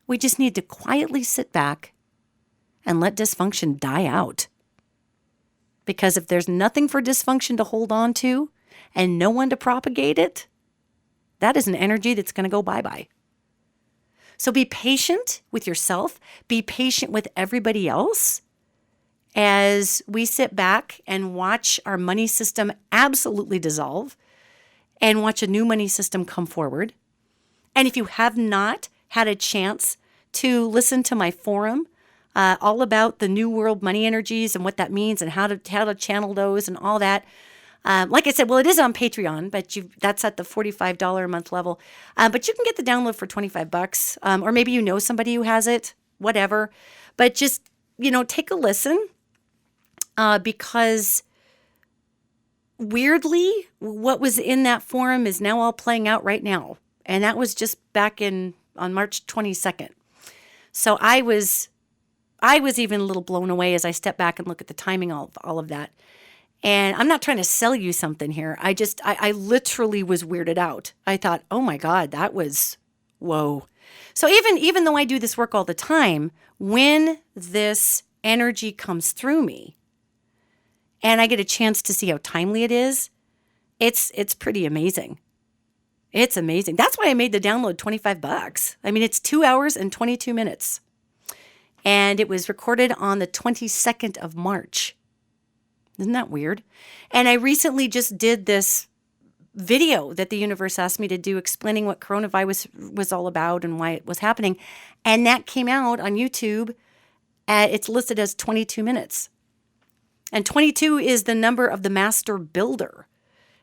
A: We just need to quietly sit back and let dysfunction die out. Because if there's nothing for dysfunction to hold on to and no one to propagate it, that is an energy that's going to go bye-bye. So be patient with yourself. Be patient with everybody else as we sit back and watch our money system absolutely dissolve and watch a new money system come forward. And if you have not had a chance to listen to my forum, all about the new world money energies and what that means and how to channel those and all that. Like I said, well, it is on Patreon, but that's at the $45 a month level. But you can get the download for $25, or maybe somebody who has it, whatever. But just, take a listen because weirdly, what was in that forum is now all playing out right now. And that was just back on March 22nd. So I was even a little blown away as I stepped back and look at the timing of all of that. And I'm not trying to sell you something here. I literally was weirded out. I thought, oh my God, that was, whoa. So even though I do this work all the time, when this energy comes through me and I get a chance to see how timely it is, it's pretty amazing. It's amazing. That's why I made the download $25. I mean, it's 2 hours and 22 minutes. And it was recorded on the 22nd of March. Isn't that weird? And I recently just did this video that the universe asked me to do explaining what coronavirus was all about and why it was happening. And that came out on YouTube. It's listed as 22 minutes. And 22 is the number of the master builder.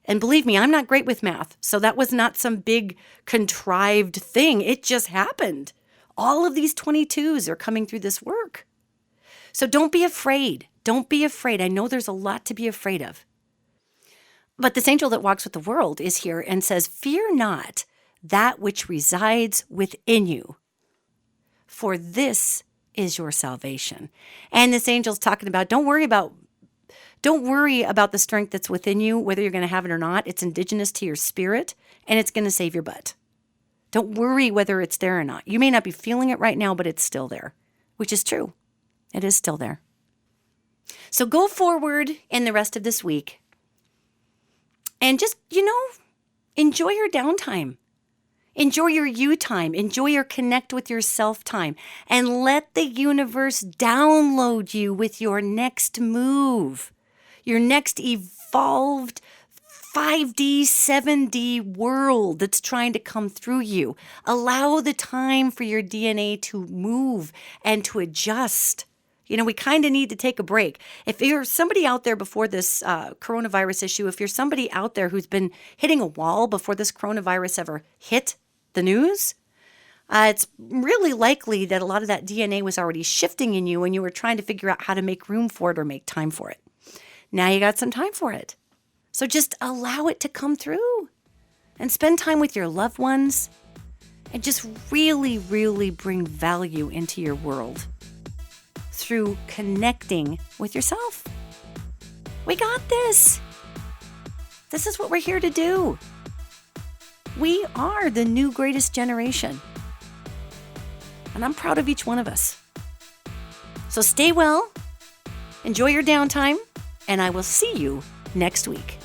A: And believe me, I'm not great with math. So that was not some big contrived thing. It just happened. All of these 22s are coming through this work. So don't be afraid. Don't be afraid. I know there's a lot to be afraid of. But this angel that walks with the world is here and says, fear not that which resides within you, for this is your salvation. And this angel's talking about, don't worry about the strength that's within you, whether you're going to have it or not. It's indigenous to your spirit, and it's going to save your butt. Don't worry whether it's there or not. You may not be feeling it right now, but it's still there, which is true. It is still there. So go forward in the rest of this week and just, enjoy your downtime. Enjoy your you time. Enjoy your connect with yourself time. And let the universe download you with your next move, your next evolved 5D, 7D world that's trying to come through you. Allow the time for your DNA to move and to adjust. We kind of need to take a break. If you're somebody out there before this coronavirus issue, if you're somebody out there who's been hitting a wall before this coronavirus ever hit the news, it's really likely that a lot of that DNA was already shifting in you and you were trying to figure out how to make room for it or make time for it. Now you got some time for it. So just allow it to come through and spend time with your loved ones and just really, really bring value into your world through connecting with yourself. We got this. This is what we're here to do. We are the new greatest generation. And I'm proud of each one of us. So stay well, enjoy your downtime, and I will see you next week.